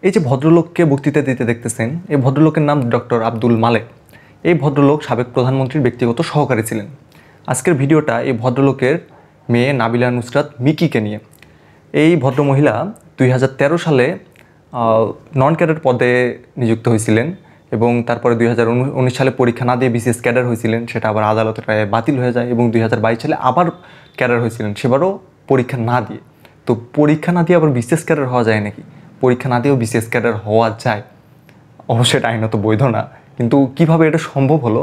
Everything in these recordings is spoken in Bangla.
এই যে ভদ্রলোককে বক্তৃতা দিতে দেখতেছেন, এই ভদ্রলোকের নাম ডক্টর আব্দুল মালেক। এই ভদ্রলোক সাবেক প্রধানমন্ত্রীর ব্যক্তিগত সহকারী ছিলেন। আজকের ভিডিওটা এই ভদ্রলোকের মেয়ে নাবিলা নুসরাত মিকিকে নিয়ে। এই ভদ্রমহিলা 2013 সালে নন ক্যাডার পদে নিযুক্ত হয়েছিলেন এবং তারপরে 2019 সালে পরীক্ষা না দিয়ে বিসিএস ক্যাডার হয়েছিলেন। সেটা আবার আদালতের রায়ে বাতিল হয়ে যায় এবং 2022 সালে আবার ক্যাডার হয়েছিলেন, সেবারও পরীক্ষা না দিয়ে। তো পরীক্ষা না দিয়ে আবার বিসিএস ক্যাডার হওয়া যায় নাকি? পরীক্ষা না দিয়েও বিসিএস ক্যাডার হওয়া যায়, অবশ্যই এটা আইনত বৈধ না, কিন্তু কিভাবে এটা সম্ভব হলো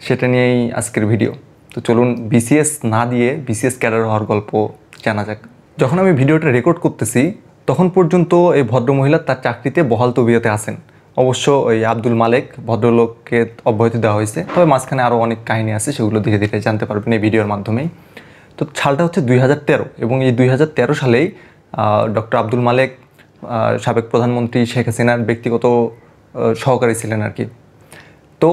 সেটা নিয়েই আজকের ভিডিও। তো চলুন বিসিএস না দিয়ে বিসিএস ক্যাডার হওয়ার গল্প জানা যাক। যখন আমি ভিডিওটা রেকর্ড করতেছি তখন পর্যন্ত এই ভদ্রমহিলা তার চাকরিতে বহাল তবিয়তে আছেন। অবশ্য ওই আব্দুল মালেক ভদ্রলোককে অব্যাহতি দেওয়া হয়েছে, তবে মাঝখানে আরও অনেক কাহিনী আছে, সেগুলো ধীরে ধীরে জানতে পারবেন এই ভিডিওর মাধ্যমেই। তো সালটা হচ্ছে 2013 এবং এই 2013 সালেই ডক্টর আব্দুল মালেক সাবেক প্রধানমন্ত্রী শেখ হাসিনার ব্যক্তিগত সহকারী ছিলেন আর কি। তো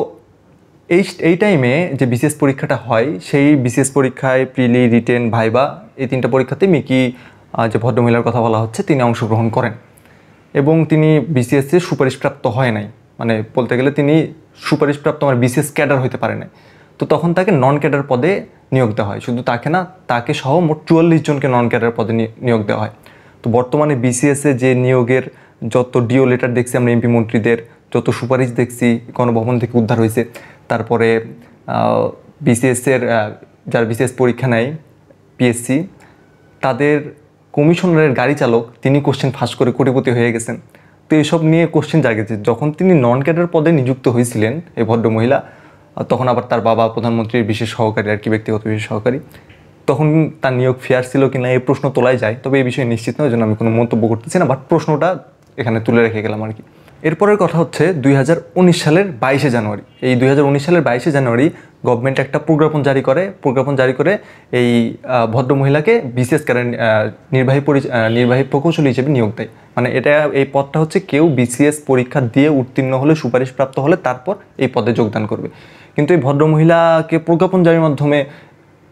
এই টাইমে যে বিসিএস পরীক্ষাটা হয়, সেই বিসিএস পরীক্ষায় প্রিলি, রিটেন, ভাইবা, এই তিনটা পরীক্ষাতে মিকি যে ভদ্রমহিলার কথা বলা হচ্ছে তিনি অংশগ্রহণ করেন এবং তিনি বিসিএসে সুপারিশপ্রাপ্ত হয় নাই, মানে বলতে গেলে তিনি সুপারিশপ্রাপ্ত মানে বিসিএস ক্যাডার হতে পারে নাই। তো তখন তাকে নন ক্যাডার পদে নিয়োগ দেওয়া হয়। শুধু তাকে না, তাকে সহ মোট 44 জনকে নন ক্যাডার পদে নিয়োগ দেওয়া হয়। তো বর্তমানে বিসিএসে যে নিয়োগের যত ডিও লেটার দেখছি আমরা এমপি মন্ত্রীদের, যত সুপারিশ দেখছি গণভবন থেকে উদ্ধার হয়েছে, তারপরে বিসিএসের যারা বিসিএস পরীক্ষা নেয় পিএসসি, তাদের কমিশনারের গাড়ি চালক তিনি কোশ্চেন ফাঁস করে কোটিপতি হয়ে গেছেন। তো এইসব নিয়ে কোশ্চেন জাগেছে। যখন তিনি নন ক্যাডার পদে নিযুক্ত হয়েছিলেন এই ভদ্রমহিলা, তখন আবার তার বাবা প্রধানমন্ত্রীর বিশেষ সহকারী আর কি, ব্যক্তিগত বিশেষ সহকারী, তখন তার নিয়োগ ফেয়ার ছিল কিনা এই প্রশ্ন তোলাই যায়, তবে এই বিষয়ে নিশ্চিত নয়, জন্য আমি কোনো মন্তব্য করতেছি না, বাট প্রশ্নটা এখানে তুলে রেখে গেলাম আর কি। এরপরের কথা হচ্ছে 2019 সালের 22শে জানুয়ারি। এই 2019 সালের 22শে জানুয়ারি গভর্নমেন্ট একটা প্রজ্ঞাপন জারি করে এই ভদ্রমহিলাকে বিসিএস ক্যাডার নির্বাহী প্রকৌশলী হিসেবে নিয়োগ দেয়। মানে এটা, এই পদটা হচ্ছে কেউ বিসিএস পরীক্ষা দিয়ে উত্তীর্ণ হলে, সুপারিশপ্রাপ্ত হলে তারপর এই পদে যোগদান করবে। কিন্তু এই ভদ্রমহিলাকে প্রজ্ঞাপন জারির মাধ্যমে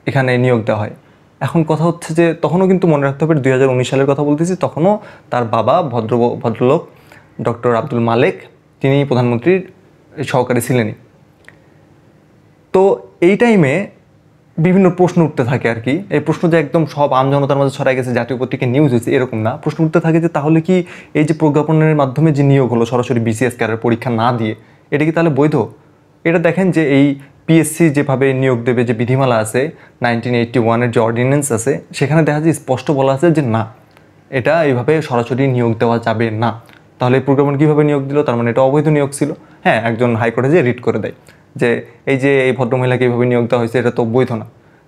এখানে নিয়োগ দেওয়া হয়। এখন কথা হচ্ছে যে তখনও কিন্তু মনে রাখতে হবে 2019 সালের কথা বলতেছি, তখনও তার বাবা ভদ্রলোক ডক্টর আব্দুল মালেক তিনি প্রধানমন্ত্রীর সহকারী ছিলেনই। তো এই টাইমে বিভিন্ন প্রশ্ন উঠতে থাকে আর কি। এই প্রশ্ন যে একদম সব আমজনতার মাঝে ছড়াই গেছে, জাতীয় পত্রিকায় নিউজ হয়েছে এরকম না। প্রশ্ন উঠতে থাকে যে তাহলে কি এই যে প্রজ্ঞাপনের মাধ্যমে যে নিয়োগ হলো সরাসরি বিসিএস ক্যাডার পরীক্ষা না দিয়ে, এটা কি তাহলে বৈধ? এটা দেখেন যে এই পিএসসি যেভাবে নিয়োগ দেবে যে বিধিমালা আছে, 1981-এর যে অর্ডিন্যান্স আছে, সেখানে দেখা যায় স্পষ্ট বলা আছে যে না, এটা এইভাবে সরাসরি নিয়োগ দেওয়া যাবে না। তাহলে এই প্রজ্ঞাপন কীভাবে নিয়োগ দিল? তার মানে এটা অবৈধ নিয়োগ ছিল। হ্যাঁ, একজন হাইকোর্টে যে রিট করে দেয় যে এই ভদ্রমহিলাকে এইভাবে নিয়োগ দেওয়া হয়েছে, এটা তো বৈধ না।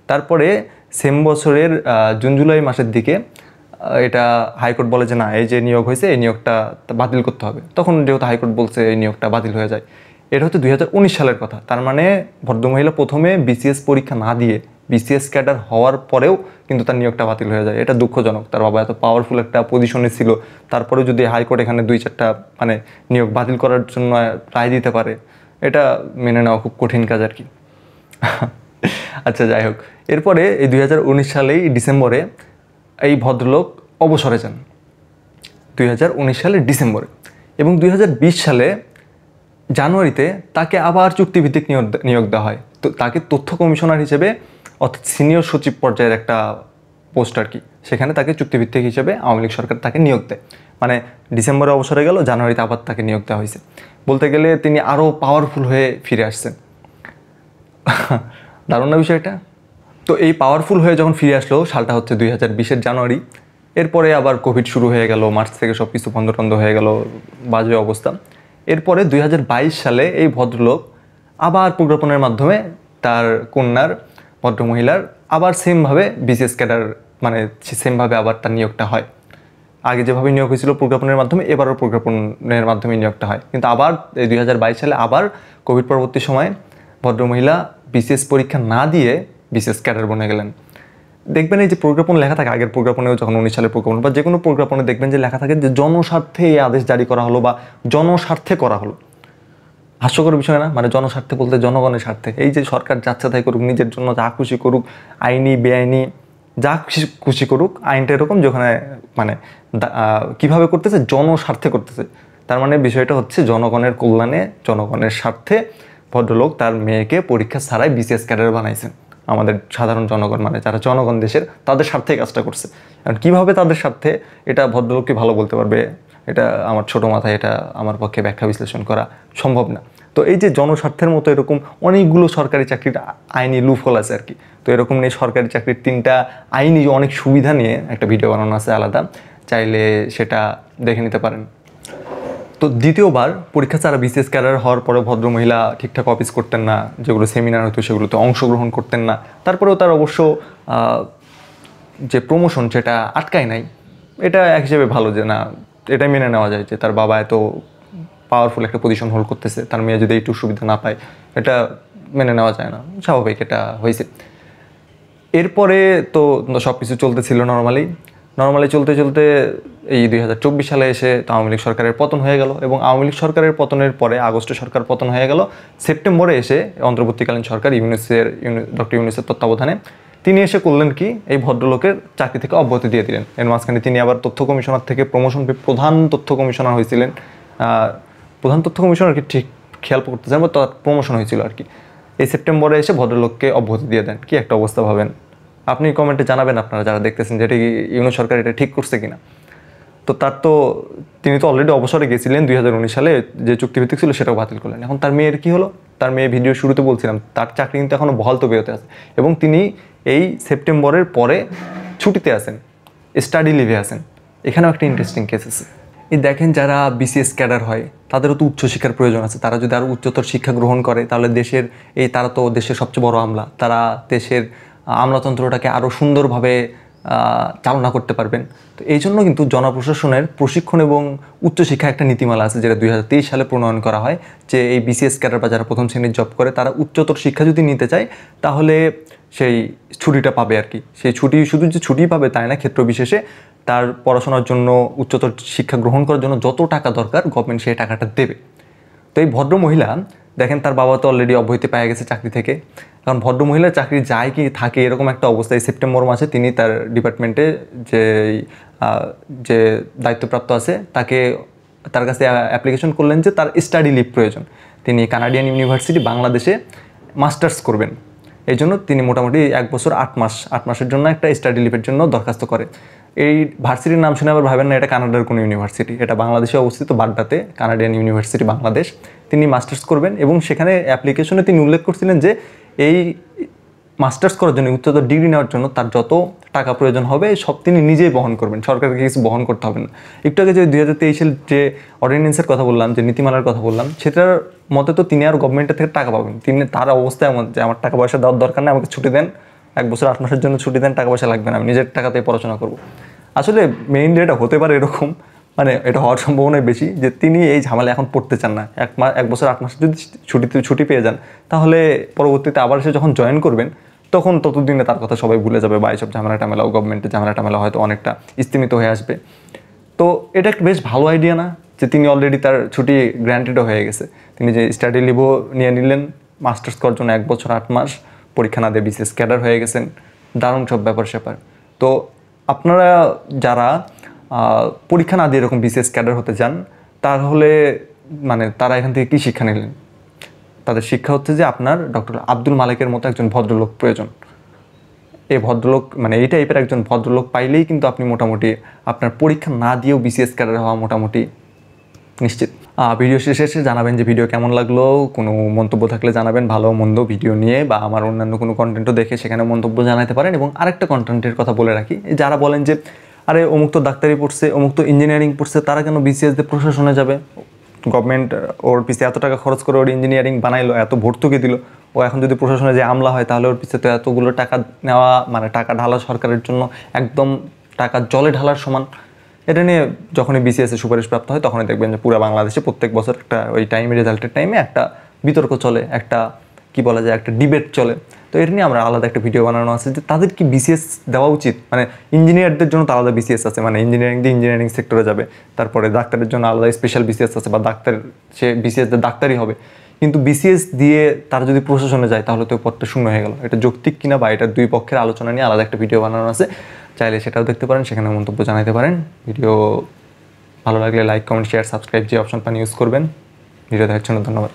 তারপরে সেম বছরের জুন-জুলাই মাসের দিকে এটা হাইকোর্ট বলে যে না, এই যে নিয়োগ হয়েছে এই নিয়োগটা বাতিল করতে হবে। তখন যেহেতু হাইকোর্ট বলছে এই নিয়োগটা বাতিল হয়ে যায়। এটা হচ্ছে 2019 সালের কথা। তার মানে ভদ্রমহিলা প্রথমে বিসিএস পরীক্ষা না দিয়ে বিসিএস ক্যাডার হওয়ার পরেও কিন্তু তার নিয়োগটা বাতিল হয়ে যায়। এটা দুঃখজনক। তার বাবা এত পাওয়ারফুল একটা পজিশনে ছিল, তারপরেও যদি হাইকোর্ট এখানে 2-4টা মানে নিয়োগ বাতিল করার জন্য রায় দিতে পারে, এটা মেনে নেওয়া খুব কঠিন কাজ আর কি। আচ্ছা, যাই হোক, এরপরে এই 2019 সালেই ডিসেম্বরে এই ভদ্রলোক অবসরে যান, 2019 সালের ডিসেম্বরে। এবং 2020 সালে জানুয়ারিতে তাকে আবার চুক্তিভিত্তিক নিয়োগ দেওয়া হয়। তো তাকে তথ্য কমিশনার হিসেবে, অর্থাৎ সিনিয়র সচিব পর্যায়ের একটা পোস্ট আর কি, সেখানে তাকে চুক্তিভিত্তিক হিসেবে আওয়ামী লীগ সরকার তাকে নিয়োগ দেয়। মানে ডিসেম্বরে অবসরে গেল, জানুয়ারিতে আবার তাকে নিয়োগ দেওয়া হয়েছে। বলতে গেলে তিনি আরও পাওয়ারফুল হয়ে ফিরে আসছেন। দারুণ না বিষয়টা? তো এই পাওয়ারফুল হয়ে যখন ফিরে আসলো, সালটা হচ্ছে 2020-এর জানুয়ারি। এরপরে আবার কোভিড শুরু হয়ে গেল, মার্চ থেকে সব কিছু বন্ধ হয়ে গেল, বাজে অবস্থা। এরপরে 2022 সালে এই ভদ্রলোক আবার প্রজ্ঞাপনের মাধ্যমে তার কন্যার, ভদ্রমহিলার আবার সেমভাবে বিসিএস ক্যাডার, মানে সেমভাবে আবার তার নিয়োগটা হয়। আগে যেভাবে নিয়োগ হয়েছিল প্রজ্ঞাপনের মাধ্যমে, এবারও প্রজ্ঞাপনের মাধ্যমে নিয়োগটা হয়। কিন্তু আবার 2022 সালে আবার কোভিড পরবর্তী সময়ে ভদ্রমহিলা বিসিএস পরীক্ষা না দিয়ে বিসিএস ক্যাডার বনে গেলেন। দেখবেন এই যে প্রজ্ঞাপন লেখা থাকে, আগের প্রজ্ঞাপনেও যখন 19 সালের প্রজ্ঞাপন বা যে কোনো প্রজ্ঞাপনে দেখবেন যে লেখা থাকে যে জনস্বার্থে এই আদেশ জারি করা হলো বা জনস্বার্থে করা হলো। হাস্যকর বিষয় না? মানে জনস্বার্থে বলতে জনগণের স্বার্থে। এই যে সরকার যাচ্ছে তাই করুক, নিজের জন্য যা খুশি করুক, আইনি বেআইনি যা খুশি করুক, আইনটা এরকম যেখানে মানে কীভাবে করতেছে, জনস্বার্থে করতেছে। তার মানে বিষয়টা হচ্ছে জনগণের কল্যাণে, জনগণের স্বার্থে ভদ্রলোক তার মেয়েকে পরীক্ষা ছাড়াই বিসিএস ক্যাডার বানাইছেন। আমাদের সাধারণ জনগণ মানে যারা জনগণ দেশের, তাদের স্বার্থে কাজটা করছে। কারণ কীভাবে তাদের স্বার্থে, এটা ভদ্রলোককে ভালো বলতে পারবে। এটা আমার ছোটো মাথায় এটা আমার পক্ষে ব্যাখ্যা বিশ্লেষণ করা সম্ভব না। তো এই যে জনস্বার্থের মতো এরকম অনেকগুলো সরকারি চাকরির আইনি লুফহোল আছে আর কি। তো এরকম নিয়ে সরকারি চাকরির 3টা আইনি অনেক সুবিধা নিয়ে একটা ভিডিও বানানো আছে আলাদা, চাইলে সেটা দেখে নিতে পারেন। তো দ্বিতীয়বার পরীক্ষা ছাড়া বিসিএস ক্যাডার হওয়ার পরে ভদ্রমহিলা ঠিকঠাক অফিস করতেন না, যেগুলো সেমিনার হতো সেগুলোতে অংশগ্রহণ করতেন না। তারপরেও তার অবশ্য যে প্রমোশন সেটা আটকায় নাই। এটা এক হিসেবে ভালো যে না, এটাই মেনে নেওয়া যায় যে তার বাবা এত পাওয়ারফুল একটা পজিশন হোল্ড করতেছে, তার মেয়ে যদি একটু সুবিধা না পায়, এটা মেনে নেওয়া যায় না, স্বাভাবিক এটা হয়েছে। এরপরে তো সব কিছু চলতেছিল নর্মালি চলতে চলতে এই 2024 সালে এসে আওয়ামী লীগ সরকারের পতন হয়ে গেল, এবং আওয়ামী লীগ সরকারের পতনের পরে আগস্টে সরকার পতন হয়ে গেল। সেপ্টেম্বরে এসে অন্তর্বর্তীকালীন সরকার ডক্টর ইউনূসের তত্ত্বাবধানে তিনি এসে করলেন কি, এই ভদ্রলোকের চাকরি থেকে অব্যাহতি দিয়ে দিলেন। এর মাঝখানে তিনি আবার তথ্য কমিশনার থেকে প্রমোশন পেয়ে প্রধান তথ্য কমিশনার হয়েছিলেন। প্রধান তথ্য কমিশনার কি ঠিক খেয়াল করতেছেন, বা তার প্রমোশন হয়েছিল আর কি। এই সেপ্টেম্বরে এসে ভদ্রলোককে অব্যাহতি দিয়ে দেন। কি একটা অবস্থা ভাবেন। আপনি কমেন্টে জানাবেন আপনারা যারা দেখতেছেন যে এটা কি ইউনূস সরকার এটা ঠিক করছে কিনা। তো তিনি তো অলরেডি অবসরে গেছিলেন 2019 সালে, যে চুক্তিভিত্তিক ছিল সেটাও বাতিল করলেন। এখন তার মেয়ের কি হলো? তার মেয়ে ভিডিও শুরুতে বলছিলাম তার চাকরি কিন্তু এখনও বহাল তবিয়তে আছে, এবং তিনি এই সেপ্টেম্বরের পরে ছুটিতে আছেন, স্টাডি লিভে আছেন। এখানেও একটা ইন্টারেস্টিং কেস আছে। এই দেখেন, যারা বিসিএস ক্যাডার হয় তাদেরও তো উচ্চশিক্ষার প্রয়োজন আছে। তারা যদি আরও উচ্চতর শিক্ষা গ্রহণ করে তাহলে তারা তো দেশের সবচেয়ে বড় আমলা, তারা দেশের আমলাতন্ত্রটাকে আরও সুন্দরভাবে চালনা করতে পারবেন। তো এই জন্য কিন্তু জনপ্রশাসনের প্রশিক্ষণ এবং উচ্চশিক্ষা একটা নীতিমালা আছে, যেটা 2023 সালে প্রণয়ন করা হয়, যে এই বিসিএস ক্যাডার বা যারা প্রথম শ্রেণীর জব করে তারা উচ্চতর শিক্ষা যদি নিতে চায় তাহলে সেই ছুটিটা পাবে আর কি। সেই ছুটি শুধু যে ছুটি পাবে তাই না, ক্ষেত্র বিশেষে তার পড়াশোনার জন্য, উচ্চতর শিক্ষা গ্রহণ করার জন্য যত টাকা দরকার গভর্নমেন্ট সেই টাকাটা দেবে। তো এই ভদ্রমহিলা দেখেন, তার বাবা তো অলরেডি অব্যাহতি পেয়ে গেছে চাকরি থেকে। কারণ ভদ্রমহিলার চাকরি যায় কি থাকে এরকম একটা অবস্থায় সেপ্টেম্বর মাসে তিনি তার ডিপার্টমেন্টে যে দায়িত্বপ্রাপ্ত আছে তার কাছে অ্যাপ্লিকেশন করলেন যে তার স্টাডি লিভ প্রয়োজন। তিনি কানাডিয়ান ইউনিভার্সিটি বাংলাদেশে মাস্টার্স করবেন। এই জন্য তিনি মোটামুটি 1 বছর 8 মাসের জন্য একটা স্টাডি লিভের জন্য দরখাস্ত করে। এই ভার্সিটির নাম শুনে আবার ভাবেন না এটা কানাডার কোনো ইউনিভার্সিটি, এটা বাংলাদেশে অবস্থিত বাড্ডাতে কানাডিয়ান ইউনিভার্সিটি বাংলাদেশ। তিনি মাস্টার্স করবেন, এবং সেখানে অ্যাপ্লিকেশনে তিনি উল্লেখ করছিলেন যে এই মাস্টার্স করার জন্য, উচ্চতর ডিগ্রি নেওয়ার জন্য তার যত টাকা প্রয়োজন হবে সব তিনি নিজেই বহন করবেন, সরকারকে কিছু বহন করতে হবে না। একটু আগে যে 2023 যে অর্ডিন্যান্সের কথা বললাম, যে নীতিমালার কথা বললাম, সেটার মতে তো তিনি আর গভর্নমেন্টের থেকে টাকা পাবেন। তার অবস্থা এমন যে আমার টাকা পয়সা দেওয়ার দরকার নেই, আমাকে ছুটি দেন, 1 বছর 8 মাসের জন্য ছুটি দেন, টাকা পয়সা লাগবে না, আমি নিজের টাকাতে পড়াশোনা করব। আসলে মেইনলি এটা হতে পারে এরকম, মানে এটা হওয়ার সম্ভাবনাই বেশি যে তিনি এই ঝামেলা এখন পড়তে চান না। 1 বছর 8 মাস যদি ছুটি পেয়ে যান, তাহলে পরবর্তীতে আবার সে যখন জয়েন করবেন তখন ততদিনে তার কথা সবাই ভুলে যাবে, বা এইসব ঝামেলা গভর্নমেন্টের ঝামেলা হয়তো অনেকটা স্তীমিত হয়ে আসবে। তো এটা একটা বেশ ভালো আইডিয়া না, যে তিনি অলরেডি তার ছুটি গ্র্যান্টেডও হয়ে গেছে, তিনি যে স্টাডি লিভও নিয়ে নিলেন মাস্টার্স করার জন্য 1 বছর 8 মাস, পরীক্ষা না দিয়ে বিসিএস ক্যাডার হয়ে গেছেন। দারুণ সব ব্যাপার। তো আপনারা যারা পরীক্ষা না দিয়ে এরকম বিসিএস ক্যাডার হতে চান, তাহলে মানে তারা এখান থেকে কী শিক্ষা নিলেন? তাদের শিক্ষা হচ্ছে যে আপনার ডক্টর আব্দুল মালেকের মতো একজন ভদ্রলোক প্রয়োজন। এই ভদ্রলোক মানে এই টাইপের একজন ভদ্রলোক পাইলেই কিন্তু আপনি মোটামুটি আপনার পরীক্ষা না দিয়েও বিসিএস ক্যাডার হওয়া মোটামুটি নিশ্চিত। ভিডিও শেষে জানাবেন যে ভিডিও কেমন লাগলো, কোনো মন্তব্য থাকলে জানাবেন, ভালো মন্দ ভিডিও নিয়ে, বা আমার অন্যান্য কোনো কন্টেন্টও দেখে সেখানে মন্তব্য জানাতে পারেন। এবং আরেকটা কন্টেন্টের কথা বলে রাখি, যারা বলেন যে আরে অমুক তো ডাক্তারি পড়ছে, অমুক তো ইঞ্জিনিয়ারিং পড়ছে, তারা কেন বিসিএস দিয়ে প্রশাসনে যাবে? গভর্নমেন্ট ওর পিছিয়ে এত টাকা খরচ করে ওর ইঞ্জিনিয়ারিং বানাইলো, এত ভর্তুকি দিল, ও এখন যদি প্রশাসনে যে আমলা হয় তাহলে ওর পিছিয়ে তো এতগুলো টাকা নেওয়া, মানে টাকা ঢালা সরকারের জন্য একদম টাকা জলে ঢালার সমান। এটা নিয়ে যখনই বিসিএসে সুপারিশ প্রাপ্ত হয় তখনই দেখবেন যে পুরো বাংলাদেশে প্রত্যেক বছর একটা ওই রেজাল্টের টাইমে একটা বিতর্ক চলে, একটা কি বলা যায়, একটা ডিবেট চলে। তো এটা নিয়ে আমরা আলাদা একটা ভিডিও বানানো আছে যে তাদের কি বিসিএস দেওয়া উচিত। মানে ইঞ্জিনিয়ারদের জন্য তো আলাদা বিসিএস আছে, মানে ইঞ্জিনিয়ারিং দিয়ে ইঞ্জিনিয়ারিং সেক্টরে যাবে। তারপরে ডাক্তারের জন্য আলাদা স্পেশাল বিসিএস আছে, বা সে বিসিএস দিয়ে ডাক্তারই হবে। কিন্তু বিসিএস দিয়ে তারা যদি প্রশাসনে যায় তাহলে তো পদটা শূন্য হয়ে গেল। এটা যৌক্তিক কিনা বা এটার দুই পক্ষের আলোচনা নিয়ে আলাদা একটা ভিডিও বানানো আছে, চাইলে সেটাও দেখতে পারেন, সেখানে মন্তব্য জানাতে পারেন। ভিডিও ভালো লাগলে লাইক, কমেন্ট, শেয়ার, সাবস্ক্রাইব যে অপশন পান ইউজ করবেন। ভিডিও দেখার জন্য ধন্যবাদ।